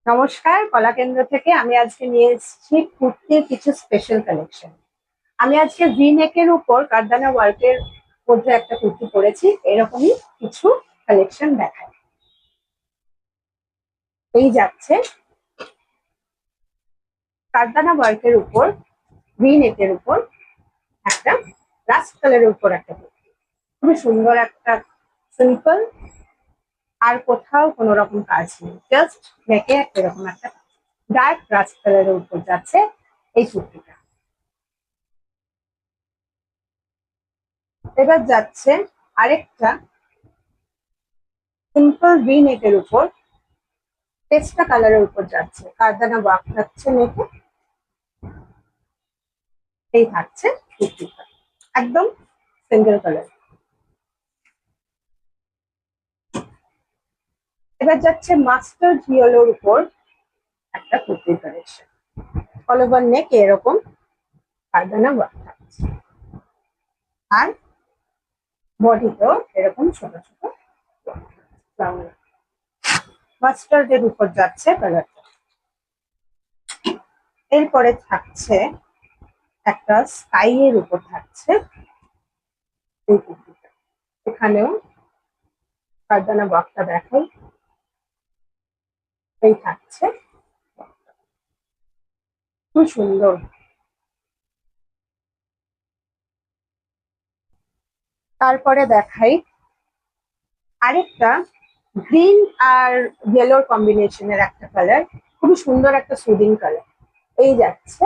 নমস্কার, কলা কেন্দ্র থেকে আমি আজকে নিয়ে এসেছি কুর্তির কিছু স্পেশাল কালেকশন। আমি আজকে ভি নেকের উপর কারদানা ওয়ার্কের মধ্যে একটা কুর্তি পরেছি। এরকমই কিছু কালেকশন দেখায়। এই যাচ্ছে কারদানা ওয়ার্কের উপর ভি নেকের উপর একটা রাস্ট কালারের উপর একটা কুর্তি। খুবই সুন্দর একটা সিম্পল, আর কোথাও কোনো রকম কাজ নেই, জাস্ট নেকে এরকম একটা ডার্ক রাস্ট কালারের উপর যাচ্ছে এই কুর্তিটা। এবার যাচ্ছে আরেকটা সিম্পল ভি নেকের উপর পেস্টা কালারের উপর যাচ্ছে, কারদানা ওয়ার্ক থাকছে নেকে। এই থাকছে কুর্তিটা, একদম সিঙ্গেল কালার। এবার যাচ্ছে মাস্টার্ড ইয়েলোর উপর একটা কুর্তির কালেকশন। অল ওভার নেক এরকম কারদানা ওয়ার্ক থাকছে, আর বডিতেও এরকম ছোট ছোট মাস্টার্ডের উপর যাচ্ছে কালারটা। এরপরে থাকছে একটা স্কাই এর উপর থাকছে এই কুর্তিটা। এখানেও কারদানা ওয়ার্কটা দেখাই। এই থাকছে, খুব সুন্দর। তারপরে দেখাই আরেকটা গ্রিন আর ইয়েলোর কম্বিনেশনের একটা কালার, খুবই সুন্দর একটা সুদিং কালার। এই যাচ্ছে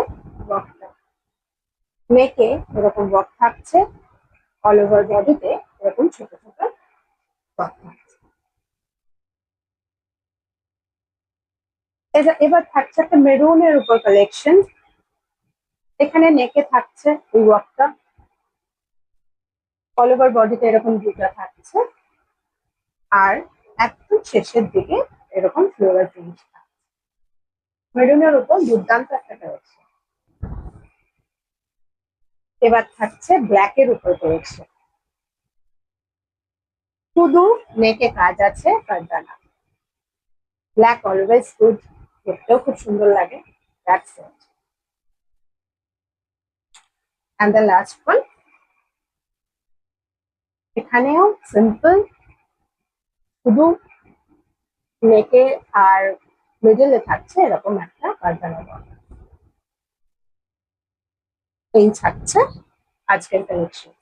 ওয়ার্কটা, নেকে এরকম ওয়ার্ক থাকছে, অল ওভার বডিতে এরকম ছোট ছোট ওয়ার্ক থাকছে। এবার থাকছে একটা মেরুনের উপর কালেকশন। এখানে নেকে থাকছে এই ওয়ার্কটা, অল ওভার বডিতে এরকম দুটা থাকছে, আর একদম শেষের দিকে এরকম ফ্লোরাল প্রিন্ট থাকছে। মেরুনের উপর দুর্দান্ত একটা কালেকশন। এবার থাকছে ব্ল্যাক এর উপর কালেকশন, শুধু নেকে কাজ আছে কারদানা। ব্ল্যাক অলওয়েজ গুড, দেখতেও খুব সুন্দর লাগে। That's it. And the last one, এখানেও সিম্পল, শুধু নেকে আর মিডলে থাকছে এরকম একটা কারদানা ওয়ার্ক। এই থাকছে আজকের কালেকশন।